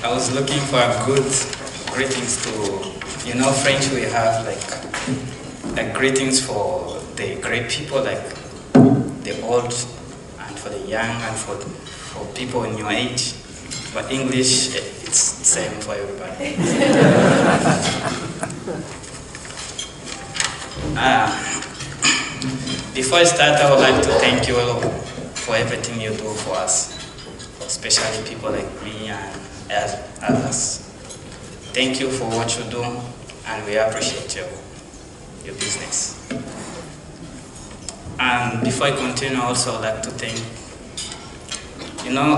I was looking for a good greetings to, French we have like greetings for the great people, like the old, and for the young, and for people in your age. But English, it's the same for everybody. Before I start, I would like to thank you all for everything you do for us, especially people like me and others. Thank you for what you do, and we appreciate your business. And before I continue, I also would like to thank,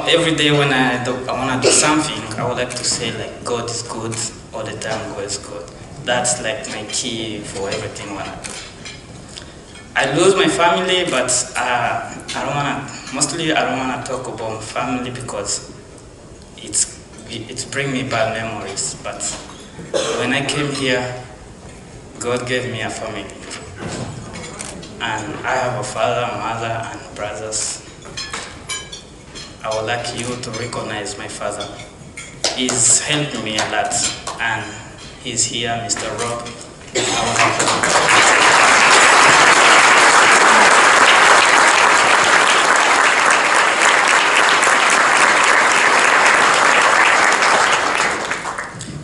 every day when I want to do something, I would like to say like God is good all the time. God is good. That's like my key for everything when I do. I lose my family, but I don't want to talk about family because it's bring me bad memories. But when I came here, God gave me a family. And I have a father, mother, and brothers. I would like you to recognize my father. He's helped me a lot, and he's here, Mr. Rob.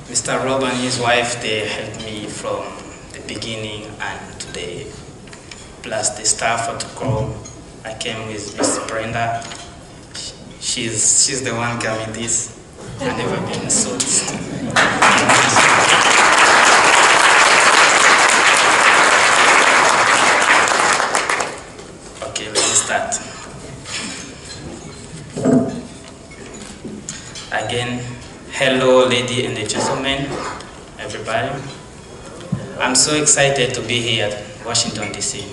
Mr. Rob and his wife, they helped me from the beginning and today. Plus the staff at the grow. I came with Miss Brenda. She's the one gave me this. I've never been sold. Okay, let's start. Again, hello, ladies and gentlemen, everybody. I'm so excited to be here at Washington, D.C.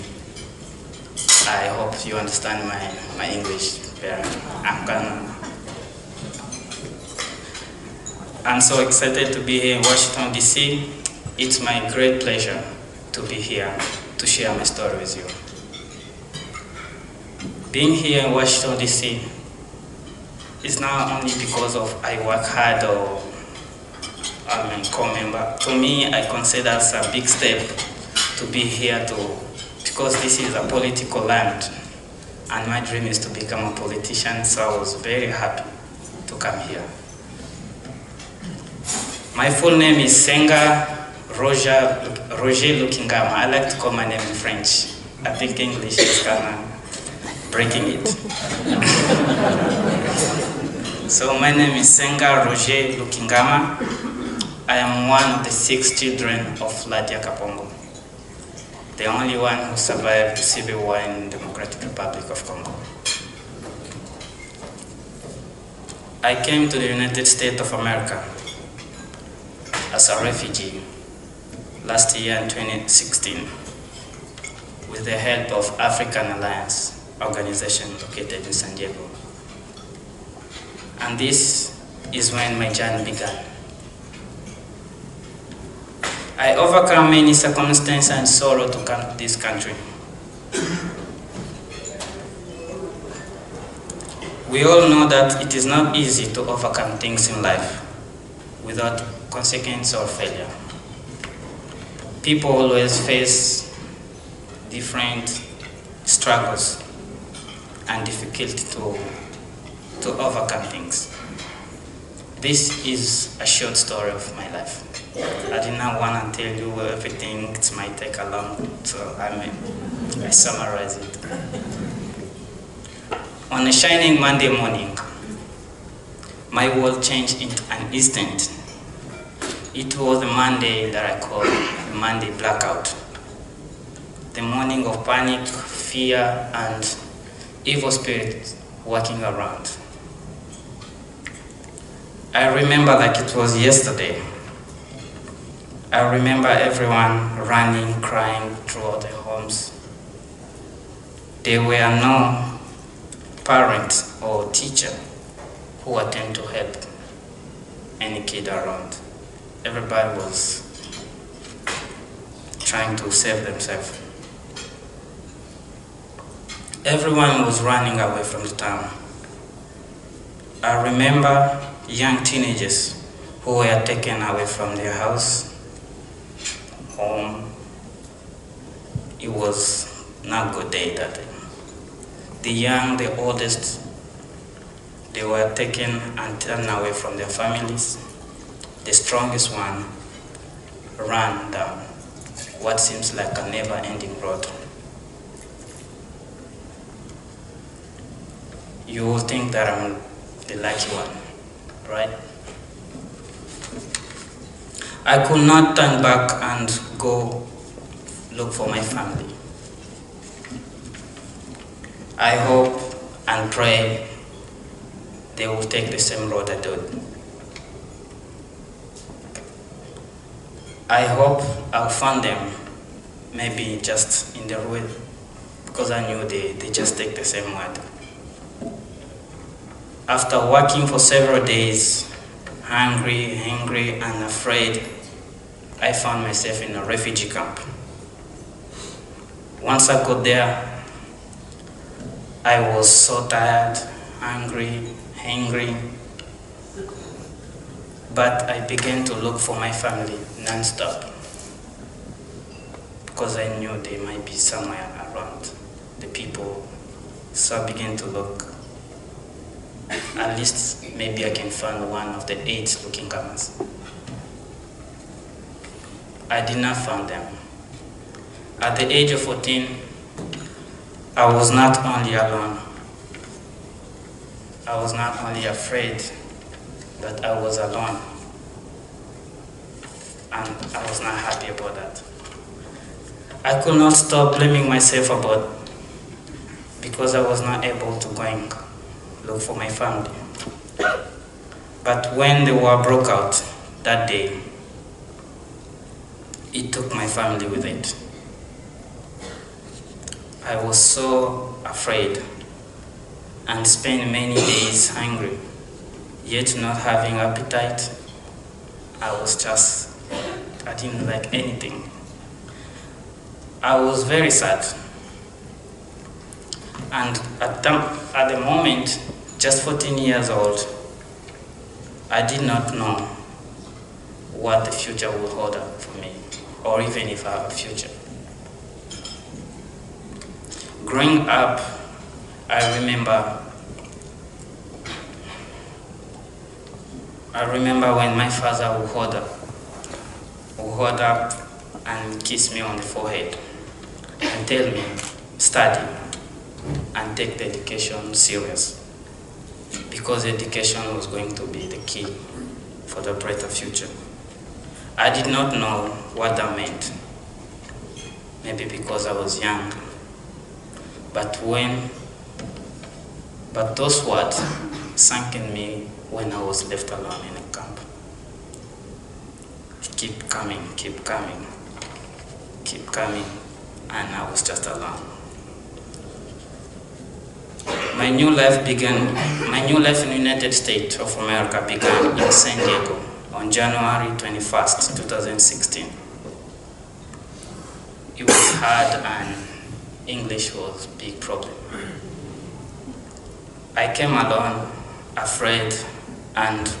I hope you understand my English better. I'm so excited to be here in Washington, D.C. It's my great pleasure to be here to share my story with you. Being here in Washington, D.C. is not only because of I work hard or I'm a Corpsmember. To me, I consider it a big step to be here because this is a political land, and my dream is to become a politician, so I was very happy to come here. My full name is Senga Roger Lukingama. I like to call my name in French. I think English is kind of breaking it. So my name is Senga Roger Lukingama. I am one of the 6 children of Ladia Kapongo, the only one who survived the civil war in the Democratic Republic of Congo. I came to the United States of America as a refugee last year in 2016 with the help of African Alliance organization located in San Diego. And this is when my journey began. I overcome many circumstances and sorrow to come to this country. We all know that it is not easy to overcome things in life without consequence or failure. People always face different struggles and difficulty to overcome things. This is a short story of my life. I did not want to tell you everything, it might take a long, so I summarize it. On a shining Monday morning, my world changed in an instant. It was the Monday that I call the Monday blackout. The morning of panic, fear, and evil spirits walking around. I remember like it was yesterday. I remember everyone running, crying throughout the homes. There were no parents or teacher who attend to help any kid around. Everybody was trying to save themselves. Everyone was running away from the town. I remember young teenagers who were taken away from their house, home. It was not a good day that day. The young, the oldest, they were taken and turned away from their families. The strongest one ran down what seems like a never-ending road. You will think that I'm the lucky one, right? I could not turn back and go look for my family. I hope and pray they will take the same road I did. I hope I'll find them, maybe just in the road, because I knew they just take the same road. After walking for several days, hungry, angry, and afraid, I found myself in a refugee camp. Once I got there, I was so tired, hungry, angry, but I began to look for my family non-stop because I knew they might be somewhere around the people. So I began to look. At least maybe I can find one of the 8 Lukingama's. I did not find them. At the age of 14, I was not only alone. I was not only afraid, but I was alone. And I was not happy about that. I could not stop blaming myself about because I was not able to go and look for my family. But when the war broke out that day, it took my family with it. I was so afraid and spent many days hungry, yet not having appetite. I didn't like anything. I was very sad. And at the moment, just 14 years old, I did not know what the future would hold up for me, or even if I have a future. Growing up, I remember when my father would hold up and kiss me on the forehead and tell me, study and take the education serious, because education was going to be the key for the brighter future. I did not know what that meant, maybe because I was young, but those words sank in me when I was left alone in a camp. Keep coming, keep coming, keep coming, and I was just alone. My new life in the United States of America began in San Diego on January 21st, 2016. It was hard and English was a big problem. I came alone, afraid, and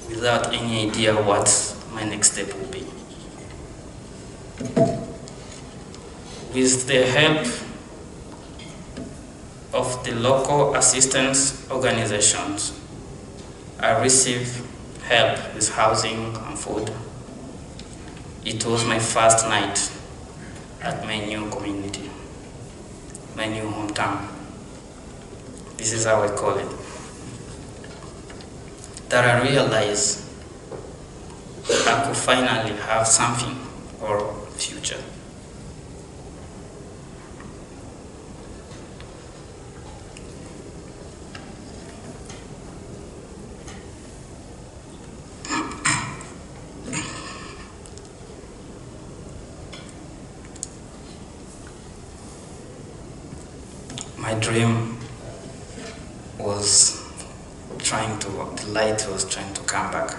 without any idea what my next step would be. With the help of the local assistance organizations, I received help with housing and food. It was my first night at my new community, my new hometown. This is how I call it. That I realized I could finally have something or a future. My dream was the light was trying to come back.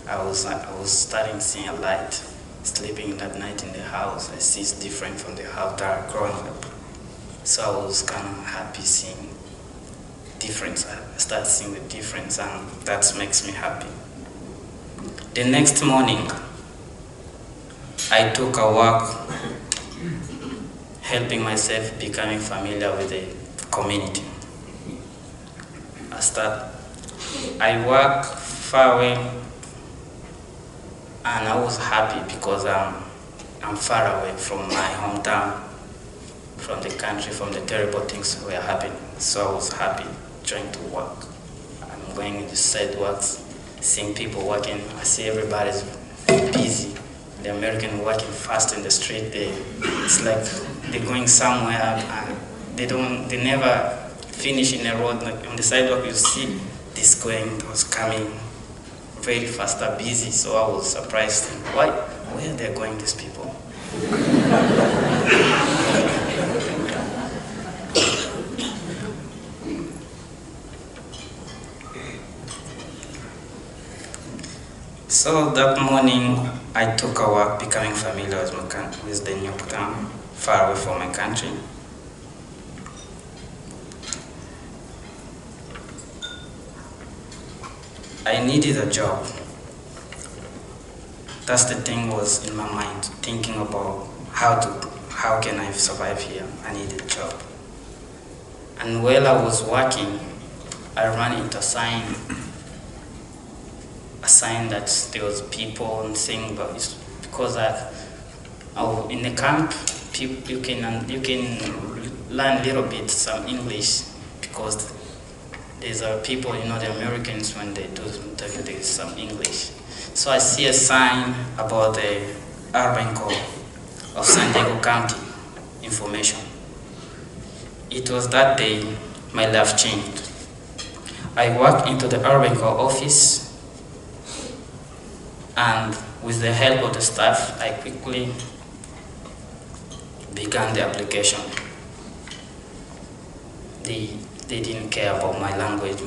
I was starting seeing a light. Sleeping that night in the house, I see it's different from the house that I growing up. So I was kind of happy seeing difference. I started seeing the difference, and that makes me happy. The next morning, I took a walk, helping myself becoming familiar with the community. I walked far away, and I was happy because I'm far away from my hometown, from the country, from the terrible things that were happening. So I was happy trying to walk. I'm going in the sidewalks, seeing people walking. I see everybody's busy. The American walking fast in the street. It's like they're going somewhere and they never finish in a road. Like on the sidewalk, you see this going, those coming very fast, busy. So I was surprised. Where are they going, these people? So that morning, I took a walk, becoming familiar with the new town, far away from my country. I needed a job. That's the thing was in my mind, thinking about how can I survive here? I need a job. And while I was working, I ran into a sign that there was people and saying about this, because in the camp you can learn a little bit some English, because there's people, the Americans, when they do there's some English. So I see a sign about the urban core of San Diego County information. It was that day my life changed. I walked into the urban core office, and with the help of the staff, I quickly began the application. They didn't care about my language.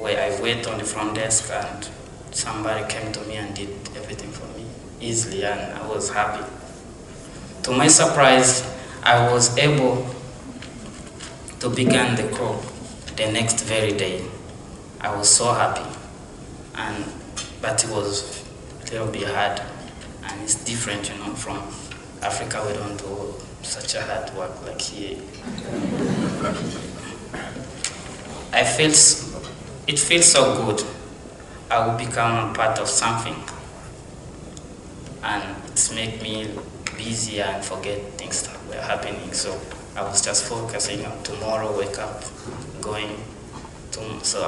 I wait on the front desk, and somebody came to me and did everything for me easily, and I was happy. To my surprise, I was able to begin the crop the next very day. I was so happy. But it was a little bit hard, and it's different, from Africa. We don't do such a hard work like here. It feels so good. I will become part of something, and it's make me busy and forget things that were happening. So I was just focusing on tomorrow, wake up, going to. So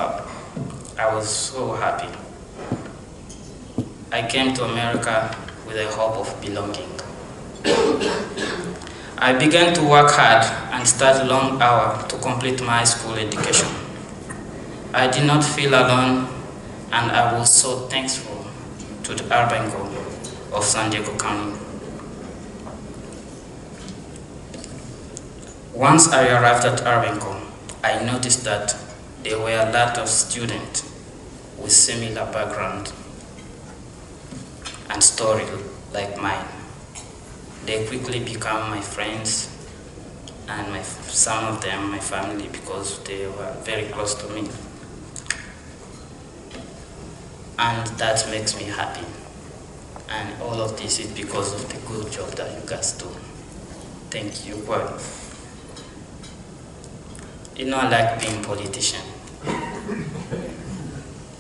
I was so happy. I came to America with a hope of belonging. I began to work hard and start long hours to complete my high school education. I did not feel alone, and I was so thankful to the urban core of San Diego County. Once I arrived at urban core, I noticed that there were a lot of students with similar background and story like mine. They quickly became my friends, and some of them my family, because they were very close to me. And that makes me happy. And all of this is because of the good job that you guys do. Thank you. Well, I like being a politician.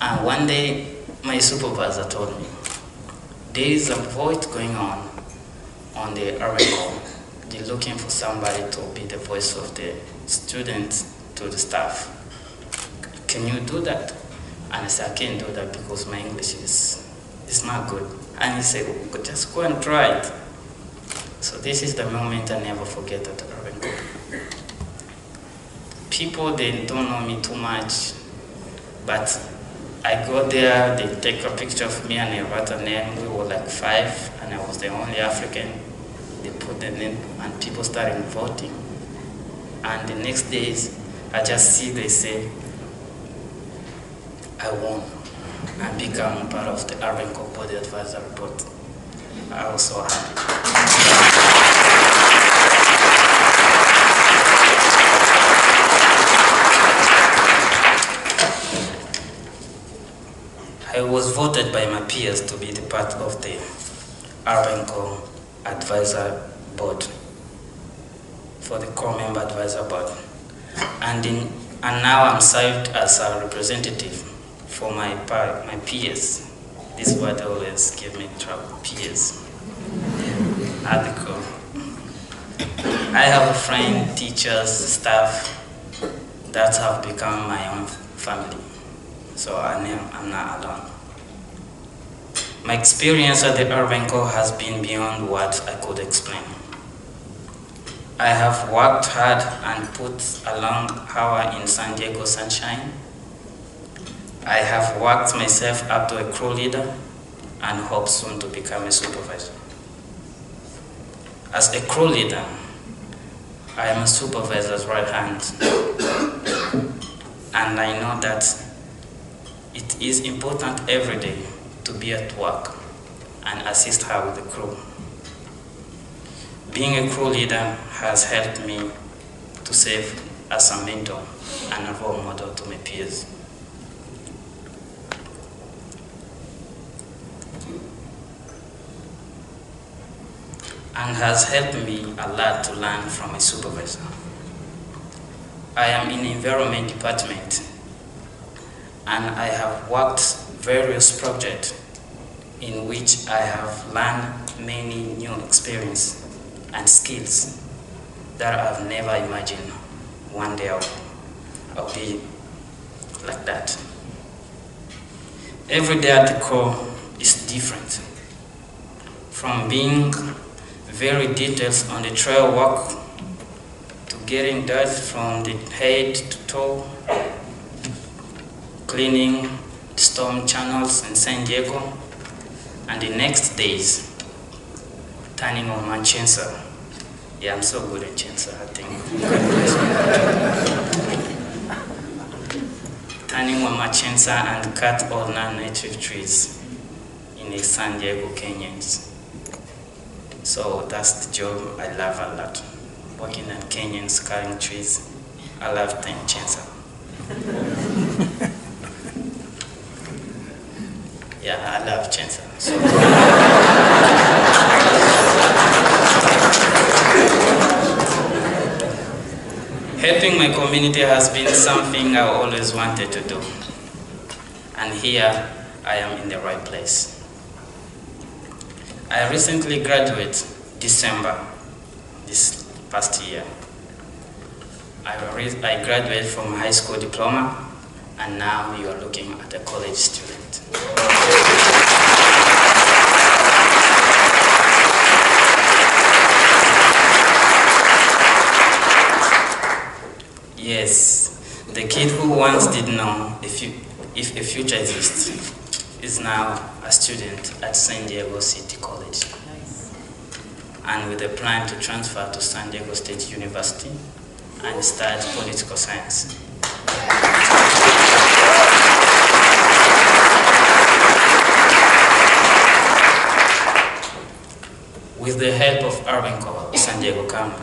And one day, my supervisor told me, there is a vote going on the urban core. They're looking for somebody to be the voice of the students to the staff. Can you do that? And I said, I can't do that because my English is not good. And he said, well, just go and try it. So this is the moment I never forget at the urban core. People, they don't know me too much, but I go there, they take a picture of me and they write a name. We were like 5, and I was the only African. They put the name, and people started voting. And the next days, I just see they say, I won. I become part of the urban core body advisory board. I was so happy. I was voted by my peers to be the part of the Urban Core Advisor Board, for the core member advisor board. And now I'm served as a representative for my peers. This word always give me trouble, peers. At the core. I have a friend, teachers, staff that have become my own family. So I'm not alone. My experience at the Urban Core has been beyond what I could explain. I have worked hard and put a long hour in San Diego sunshine. I have worked myself up to a crew leader and hope soon to become a supervisor. As a crew leader, I am a supervisor's right hand, and I know that it is important every day to be at work and assist her with the crew. Being a crew leader has helped me to serve as a mentor and a role model to my peers. And has helped me a lot to learn from my supervisor. I am in the environment department, and I have worked various projects in which I have learned many new experiences and skills that I've never imagined one day I'll be like that. Every day at the core is different. From being very detailed on the trail walk to getting dirt from the head to toe, cleaning storm channels in San Diego, and the next days turning on my chainsaw. Yeah, I'm so good at chainsaw, I think. Turning on my chainsaw and cut all non-native trees in the San Diego canyons. So that's the job I love a lot. Working in canyons, cutting trees. I love the chainsaw. Yeah, I love chainsaw. So. Helping my community has been something I always wanted to do. And here I am in the right place. I recently graduated December this past year. I graduated from high school diploma, and now you are looking at a college student. Yes, the kid who once didn't know if a future exists is now a student at San Diego City College. Nice. And with a plan to transfer to San Diego State University and start political science. With the help of Urban Core San Diego County,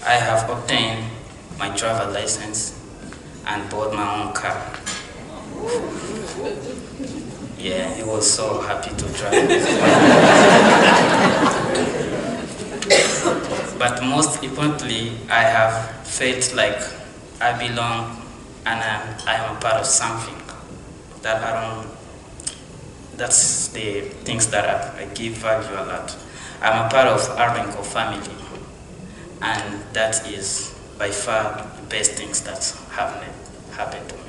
I have obtained my driver license and bought my own car. Yeah, he was so happy to drive. But most importantly, I have felt like I belong and I am a part of something that that's the things that I give value a lot. I'm a part of Urban Core family, and that is by far the best things that have happened to me.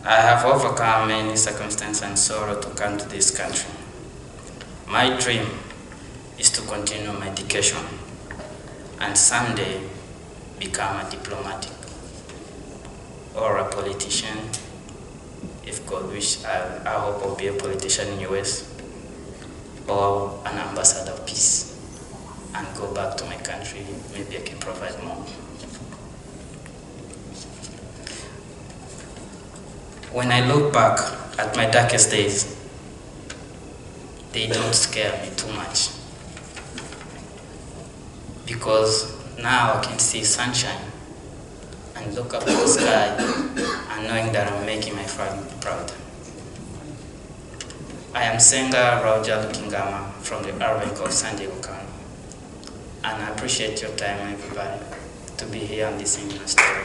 I have overcome many circumstances and sorrow to come to this country. My dream is to continue my education and someday become a diplomatic or a politician. If God wish, I hope I'll be a politician in the US or an ambassador of peace and go back to my country. Maybe I can provide more. When I look back at my darkest days, they don't scare me too much. Because now I can see sunshine and look up at the sky and knowing that I'm making my family proud. I am Senga Lukingama from the urban of San Diego County, and I appreciate your time, everybody, to be here and listening to my story.